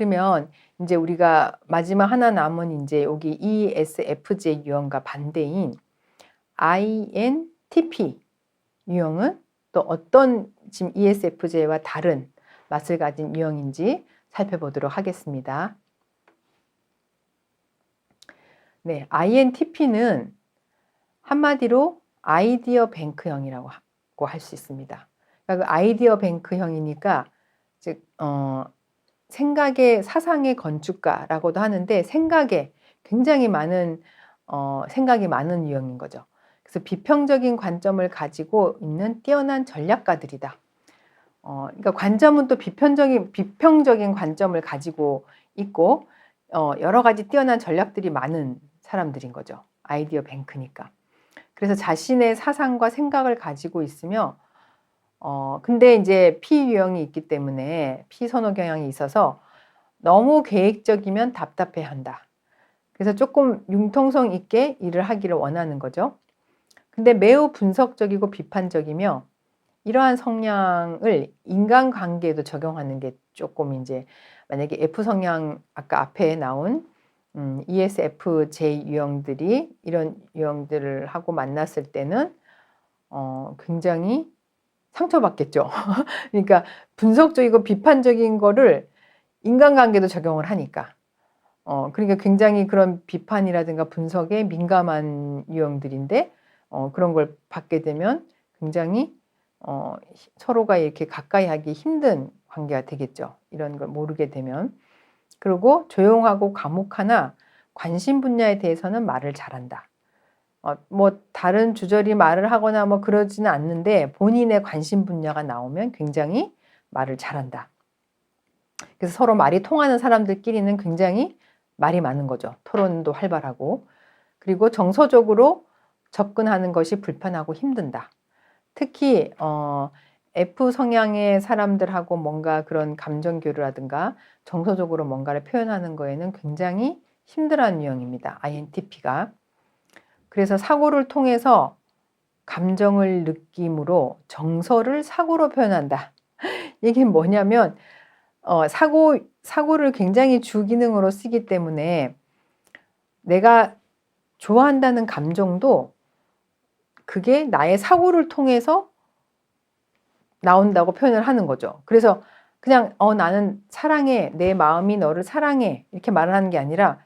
그러면 이제 우리가 마지막 하나 남은 이제 여기 ESFJ 유형과 반대인 INTP 유형은 또 어떤 지금 ESFJ와 다른 맛을 가진 유형인지 살펴보도록 하겠습니다. 네, INTP는 한마디로 아이디어 뱅크형이라고 할 수 있습니다. 그러니까 그 아이디어 뱅크형이니까 즉 생각의 사상의 건축가라고도 하는데 생각에 굉장히 많은 생각이 많은 유형인 거죠. 그래서 비평적인 관점을 가지고 있는 뛰어난 전략가들이다. 그러니까 관점은 또 비평적인 관점을 가지고 있고 여러 가지 뛰어난 전략들이 많은 사람들인 거죠. 아이디어 뱅크니까. 그래서 자신의 사상과 생각을 가지고 있으며 근데 이제 P 유형이 있기 때문에 P 선호 경향이 있어서 너무 계획적이면 답답해한다. 그래서 조금 융통성 있게 일을 하기를 원하는 거죠. 근데 매우 분석적이고 비판적이며 이러한 성향을 인간관계에도 적용하는 게 조금 이제 만약에 F 성향 아까 앞에 나온 ESFJ 유형들이 이런 유형들을 하고 만났을 때는 굉장히 상처받겠죠. 그러니까 분석적이고 비판적인 거를 인간관계도 적용을 하니까. 그러니까 굉장히 그런 비판이라든가 분석에 민감한 유형들인데 그런 걸 받게 되면 굉장히 서로가 이렇게 가까이 하기 힘든 관계가 되겠죠. 이런 걸 모르게 되면. 그리고 조용하고 과묵하나 관심 분야에 대해서는 말을 잘한다. 뭐 다른 주저리 말을 하거나 뭐 그러지는 않는데 본인의 관심 분야가 나오면 굉장히 말을 잘한다. 그래서 서로 말이 통하는 사람들끼리는 굉장히 말이 많은 거죠. 토론도 활발하고. 그리고 정서적으로 접근하는 것이 불편하고 힘든다. 특히 F 성향의 사람들하고 뭔가 그런 감정 교류라든가 정서적으로 뭔가를 표현하는 거에는 굉장히 힘들어하는 유형입니다. INTP가. 그래서 사고를 통해서 감정을 느낌으로 정서를 사고로 표현한다. 이게 뭐냐면 사고를 굉장히 주기능으로 쓰기 때문에 내가 좋아한다는 감정도 그게 나의 사고를 통해서 나온다고 표현을 하는 거죠. 그래서 그냥 나는 사랑해. 내 마음이 너를 사랑해. 이렇게 말을 하는 게 아니라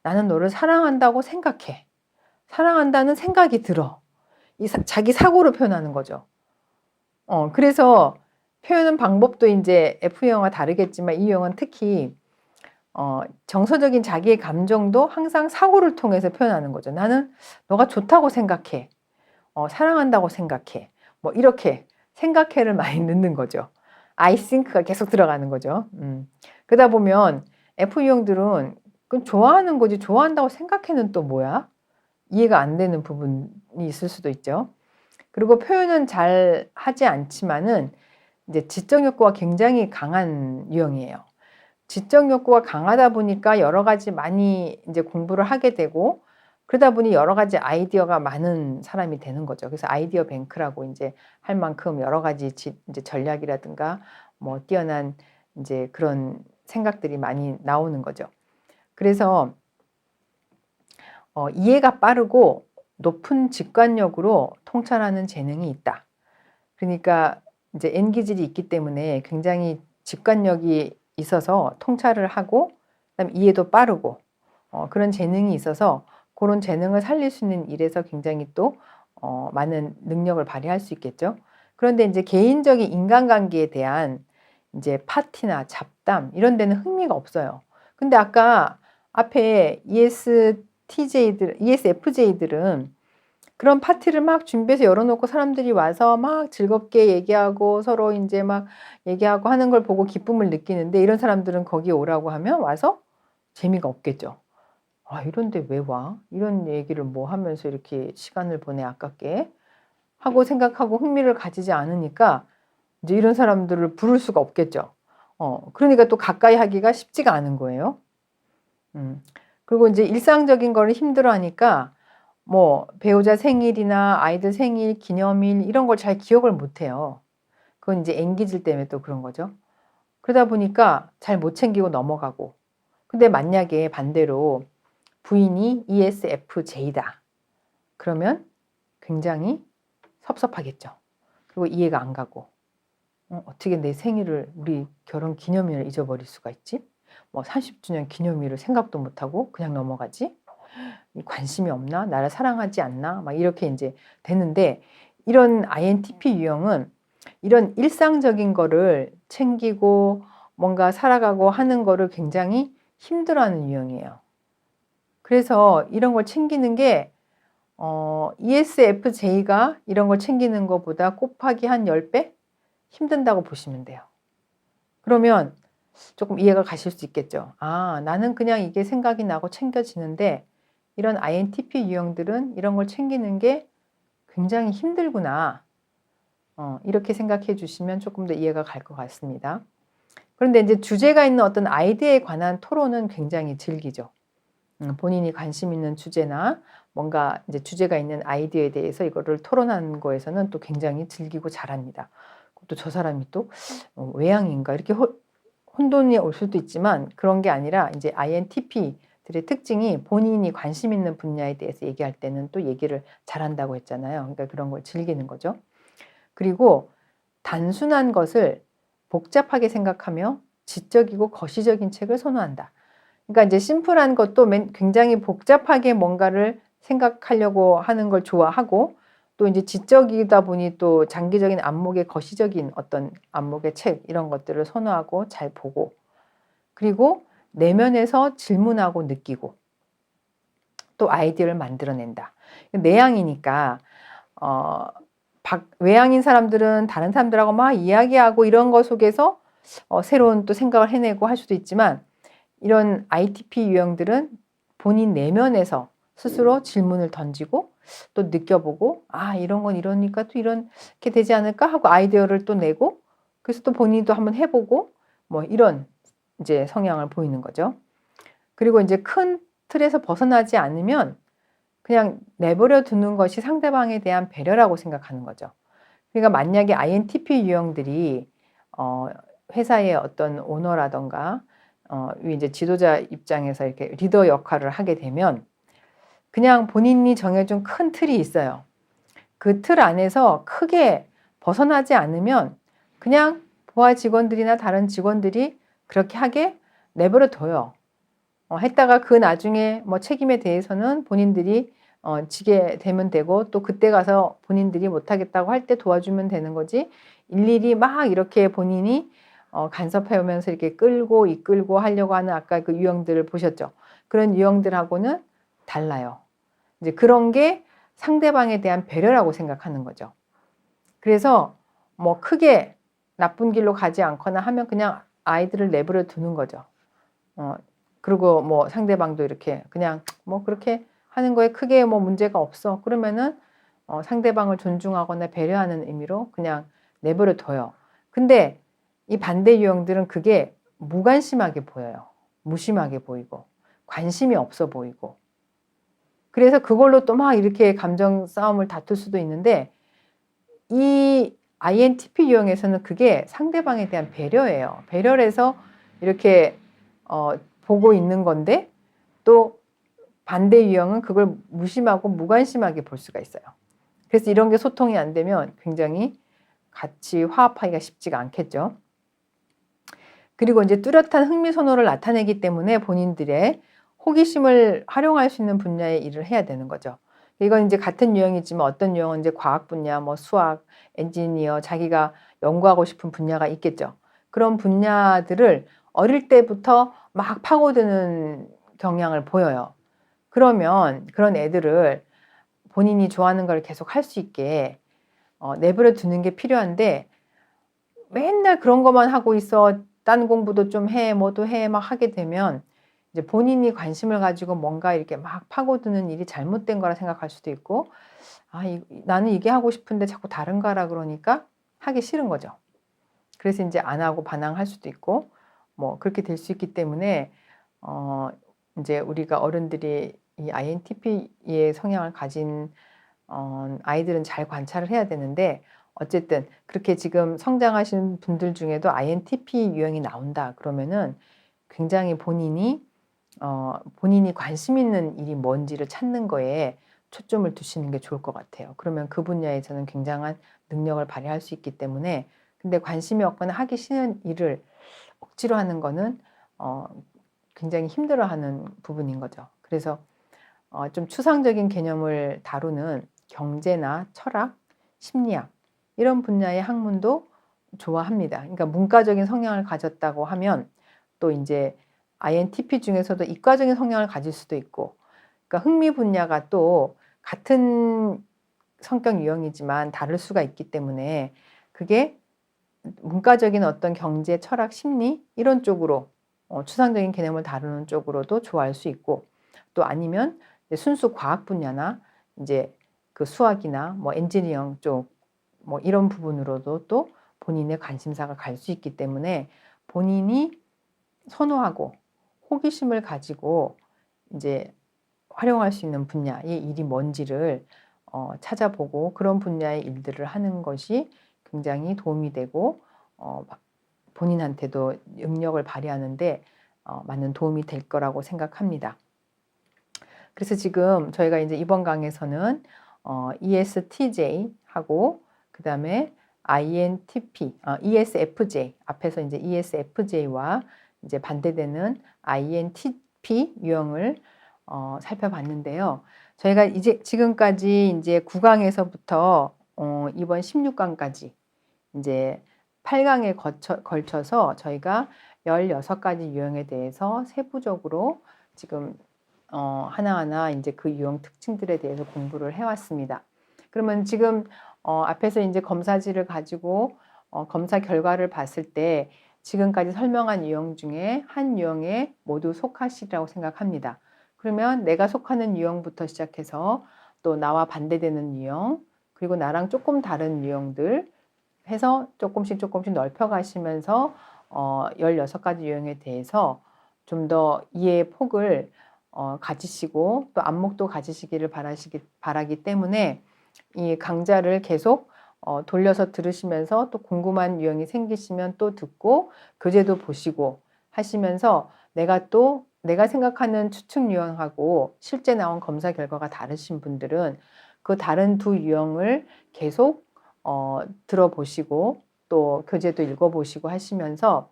나는 너를 사랑한다고 생각해. 사랑한다는 생각이 들어. 자기 사고로 표현하는 거죠. 그래서 표현은 방법도 이제 F형과 다르겠지만 이 유형은 특히 정서적인 자기의 감정도 항상 사고를 통해서 표현하는 거죠. 나는 너가 좋다고 생각해. 사랑한다고 생각해. 뭐 이렇게 생각해를 많이 넣는 거죠. I think가 계속 들어가는 거죠. 그러다 보면 F 유형들은 그 좋아하는 거지 좋아한다고 생각해는 또 뭐야? 이해가 안 되는 부분이 있을 수도 있죠. 그리고 표현은 잘 하지 않지만은 이제 지적 욕구가 굉장히 강한 유형이에요. 지적 욕구가 강하다 보니까 여러 가지 많이 이제 공부를 하게 되고 그러다 보니 여러 가지 아이디어가 많은 사람이 되는 거죠. 그래서 아이디어 뱅크라고 이제 할 만큼 여러 가지 이제 전략이라든가 뭐 뛰어난 이제 그런 생각들이 많이 나오는 거죠. 그래서 이해가 빠르고 높은 직관력으로 통찰하는 재능이 있다. 그러니까 이제 N 기질이 있기 때문에 굉장히 직관력이 있어서 통찰을 하고 그다음에 이해도 빠르고 그런 재능이 있어서 그런 재능을 살릴 수 있는 일에서 굉장히 또 많은 능력을 발휘할 수 있겠죠. 그런데 이제 개인적인 인간관계에 대한 이제 파티나 잡담 이런 데는 흥미가 없어요. 근데 아까 앞에 ESFJ들은 그런 파티를 막 준비해서 열어놓고 사람들이 와서 막 즐겁게 얘기하고 서로 이제 막 얘기하고 하는 걸 보고 기쁨을 느끼는데 이런 사람들은 거기 오라고 하면 와서 재미가 없겠죠. 이런데 왜 와? 이런 얘기를 뭐 하면서 이렇게 시간을 보내 아깝게 하고 생각하고 흥미를 가지지 않으니까 이제 이런 사람들을 부를 수가 없겠죠. 그러니까 또 가까이 하기가 쉽지가 않은 거예요. 그리고 이제 일상적인 거를 힘들어 하니까 뭐 배우자 생일이나 아이들 생일, 기념일 이런 걸 잘 기억을 못 해요. 그건 이제 N기질 때문에 또 그런 거죠. 그러다 보니까 잘 못 챙기고 넘어가고. 근데 만약에 반대로 부인이 ESFJ다. 그러면 굉장히 섭섭하겠죠. 그리고 이해가 안 가고. 어떻게 내 생일을, 우리 결혼 기념일을 잊어버릴 수가 있지? 뭐 30주년 기념일을 생각도 못하고 그냥 넘어가지? 관심이 없나? 나를 사랑하지 않나? 막 이렇게 이제 되는데, 이런 INTP 유형은 이런 일상적인 거를 챙기고 뭔가 살아가고 하는 거를 굉장히 힘들어하는 유형이에요. 그래서 이런 걸 챙기는 게 ESFJ가 이런 걸 챙기는 것보다 곱하기 한 10배 힘든다고 보시면 돼요. 그러면 조금 이해가 가실 수 있겠죠. 아, 나는 그냥 이게 생각이 나고 챙겨지는데 이런 INTP 유형들은 이런 걸 챙기는 게 굉장히 힘들구나. 이렇게 생각해 주시면 조금 더 이해가 갈 것 같습니다. 그런데 이제 주제가 있는 어떤 아이디어에 관한 토론은 굉장히 즐기죠. 본인이 관심 있는 주제나 뭔가 이제 주제가 있는 아이디어에 대해서 이거를 토론하는 거에서는 또 굉장히 즐기고 잘합니다. 또 저 사람이 또 외향인가 이렇게 혼돈이 올 수도 있지만, 그런 게 아니라 이제 INTP들의 특징이 본인이 관심 있는 분야에 대해서 얘기할 때는 또 얘기를 잘한다고 했잖아요. 그러니까 그런 걸 즐기는 거죠. 그리고 단순한 것을 복잡하게 생각하며 지적이고 거시적인 책을 선호한다. 그러니까 이제 심플한 것도 굉장히 복잡하게 뭔가를 생각하려고 하는 걸 좋아하고, 또 이제 지적이다 보니 또 장기적인 안목의 거시적인 어떤 안목의 책 이런 것들을 선호하고 잘 보고, 그리고 내면에서 질문하고 느끼고 또 아이디어를 만들어낸다. 내향이니까 외향인 사람들은 다른 사람들하고 막 이야기하고 이런 것 속에서 새로운 또 생각을 해내고 할 수도 있지만, 이런 ITP 유형들은 본인 내면에서 스스로 질문을 던지고 또 느껴보고, 아, 이런 건 이러니까 또 이렇게 되지 않을까 하고 아이디어를 또 내고, 그래서 또 본인도 한번 해보고, 뭐 이런 이제 성향을 보이는 거죠. 그리고 이제 큰 틀에서 벗어나지 않으면 그냥 내버려 두는 것이 상대방에 대한 배려라고 생각하는 거죠. 그러니까 만약에 INTP 유형들이 회사의 어떤 오너라던가 이제 지도자 입장에서 이렇게 리더 역할을 하게 되면 그냥 본인이 정해준 큰 틀이 있어요. 그 틀 안에서 크게 벗어나지 않으면 그냥 부하 직원들이나 다른 직원들이 그렇게 하게 내버려 둬요. 했다가 그 나중에 뭐 책임에 대해서는 본인들이 지게 되면 되고, 또 그때 가서 본인들이 못하겠다고 할 때 도와주면 되는 거지, 일일이 막 이렇게 본인이 간섭해 오면서 이렇게 끌고 이끌고 하려고 하는 아까 그 유형들을 보셨죠? 그런 유형들하고는 달라요. 이제 그런 게 상대방에 대한 배려라고 생각하는 거죠. 그래서 뭐 크게 나쁜 길로 가지 않거나 하면 그냥 아이들을 내버려 두는 거죠. 그리고 뭐 상대방도 이렇게 그냥 뭐 그렇게 하는 거에 크게 뭐 문제가 없어. 그러면은 상대방을 존중하거나 배려하는 의미로 그냥 내버려 둬요. 근데 이 반대 유형들은 그게 무관심하게 보여요. 무심하게 보이고 관심이 없어 보이고. 그래서 그걸로 또 막 이렇게 감정 싸움을 다툴 수도 있는데, 이 INTP 유형에서는 그게 상대방에 대한 배려예요. 배려를 해서 이렇게 보고 있는 건데, 또 반대 유형은 그걸 무심하고 무관심하게 볼 수가 있어요. 그래서 이런 게 소통이 안 되면 굉장히 같이 화합하기가 쉽지가 않겠죠. 그리고 이제 뚜렷한 흥미 선호를 나타내기 때문에 본인들의 호기심을 활용할 수 있는 분야의 일을 해야 되는 거죠. 이건 이제 같은 유형이지만 어떤 유형은 이제 과학 분야, 뭐 수학, 엔지니어, 자기가 연구하고 싶은 분야가 있겠죠. 그런 분야들을 어릴 때부터 막 파고드는 경향을 보여요. 그러면 그런 애들을 본인이 좋아하는 걸 계속 할 수 있게 내버려 두는 게 필요한데, 맨날 그런 것만 하고 있어. 딴 공부도 좀 해, 뭐도 해, 막 하게 되면 이제 본인이 관심을 가지고 뭔가 이렇게 막 파고드는 일이 잘못된 거라 생각할 수도 있고, 아, 나는 이게 하고 싶은데 자꾸 다른 거라 그러니까 하기 싫은 거죠. 그래서 이제 안 하고 반항할 수도 있고, 뭐 그렇게 될 수 있기 때문에 이제 우리가 어른들이 이 INTP의 성향을 가진 아이들은 잘 관찰을 해야 되는데, 어쨌든 그렇게 지금 성장하신 분들 중에도 INTP 유형이 나온다 그러면은 굉장히 본인이 관심 있는 일이 뭔지를 찾는 거에 초점을 두시는 게 좋을 것 같아요. 그러면 그 분야에서는 굉장한 능력을 발휘할 수 있기 때문에 근데 관심이 없거나 하기 싫은 일을 억지로 하는 거는 굉장히 힘들어하는 부분인 거죠. 그래서 좀 추상적인 개념을 다루는 경제나 철학, 심리학 이런 분야의 학문도 좋아합니다. 그러니까 문과적인 성향을 가졌다고 하면 또 이제 INTP 중에서도 이과적인 성향을 가질 수도 있고, 그러니까 흥미 분야가 또 같은 성격 유형이지만 다를 수가 있기 때문에 그게 문과적인 어떤 경제, 철학, 심리 이런 쪽으로 추상적인 개념을 다루는 쪽으로도 좋아할 수 있고 또 아니면 순수 과학 분야나 이제 그 수학이나 뭐 엔지니어링 쪽 뭐 이런 부분으로도 또 본인의 관심사가 갈 수 있기 때문에 본인이 선호하고 호기심을 가지고 이제 활용할 수 있는 분야의 일이 뭔지를 찾아보고 그런 분야의 일들을 하는 것이 굉장히 도움이 되고 본인한테도 능력을 발휘하는데 많은 도움이 될 거라고 생각합니다. 그래서 지금 저희가 이제 이번 강에서는 ESTJ하고 그 다음에 INTP, ESFJ 앞에서 이제 ESFJ와 이제 반대되는 INTP 유형을 살펴봤는데요. 저희가 이제 지금까지 이제 9강에서부터 이번 16강까지 이제 8강에 걸쳐서 저희가 16가지 유형에 대해서 세부적으로 지금 하나하나 이제 그 유형 특징들에 대해서 공부를 해왔습니다. 그러면 지금 앞에서 이제 검사지를 가지고 검사 결과를 봤을 때 지금까지 설명한 유형 중에 한 유형에 모두 속하시라고 생각합니다. 그러면 내가 속하는 유형부터 시작해서 또 나와 반대되는 유형, 그리고 나랑 조금 다른 유형들 해서 조금씩 넓혀 가시면서 16가지 유형에 대해서 좀 더 이해의 폭을 가지시고 또 안목도 가지시기를 바라기 때문에 이 강좌를 계속 돌려서 들으시면서 또 궁금한 유형이 생기시면 또 듣고 교재도 보시고 하시면서 내가 생각하는 추측 유형하고 실제 나온 검사 결과가 다르신 분들은 그 다른 두 유형을 계속 들어보시고 또 교재도 읽어보시고 하시면서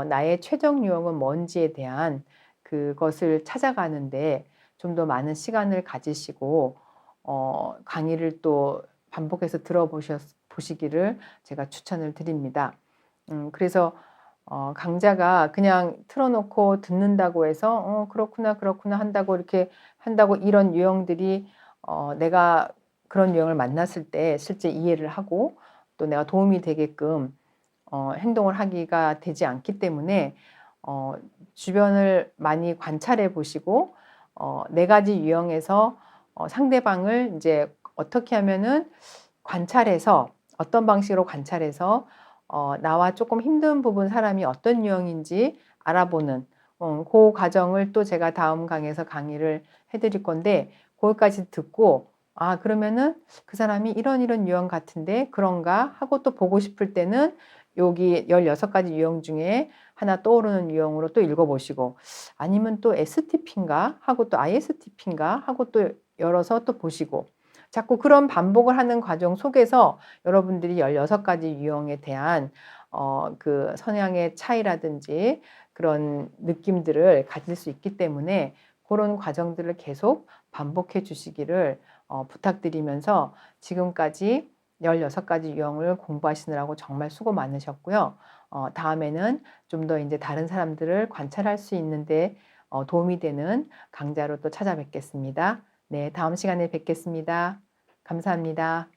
나의 최종 유형은 뭔지에 대한 그것을 찾아가는데 좀 더 많은 시간을 가지시고 강의를 또 반복해서 보시기를 제가 추천을 드립니다. 그래서 강좌가 그냥 틀어놓고 듣는다고 해서 그렇구나 한다고 이런 유형들이 내가 그런 유형을 만났을 때 실제 이해를 하고 또 내가 도움이 되게끔 행동을 하기가 되지 않기 때문에 주변을 많이 관찰해 보시고 네 가지 유형에서 상대방을 이제 어떻게 하면은 관찰해서 어떤 방식으로 관찰해서 나와 조금 힘든 부분 사람이 어떤 유형인지 알아보는 그 과정을 또 제가 다음 강에서 강의를 해드릴 건데 거기까지 듣고 그러면은 그 사람이 이런 유형 같은데 그런가 하고 또 보고 싶을 때는 여기 16가지 유형 중에 하나 떠오르는 유형으로 또 읽어보시고 아니면 또 STP인가 하고 또 ISTP인가 하고 또 열어서 또 보시고 자꾸 그런 반복을 하는 과정 속에서 여러분들이 16가지 유형에 대한 그 성향의 차이라든지 그런 느낌들을 가질 수 있기 때문에 그런 과정들을 계속 반복해 주시기를 부탁드리면서 지금까지 16가지 유형을 공부하시느라고 정말 수고 많으셨고요. 다음에는 좀 더 이제 다른 사람들을 관찰할 수 있는데 도움이 되는 강좌로 또 찾아뵙겠습니다. 네, 다음 시간에 뵙겠습니다. 감사합니다.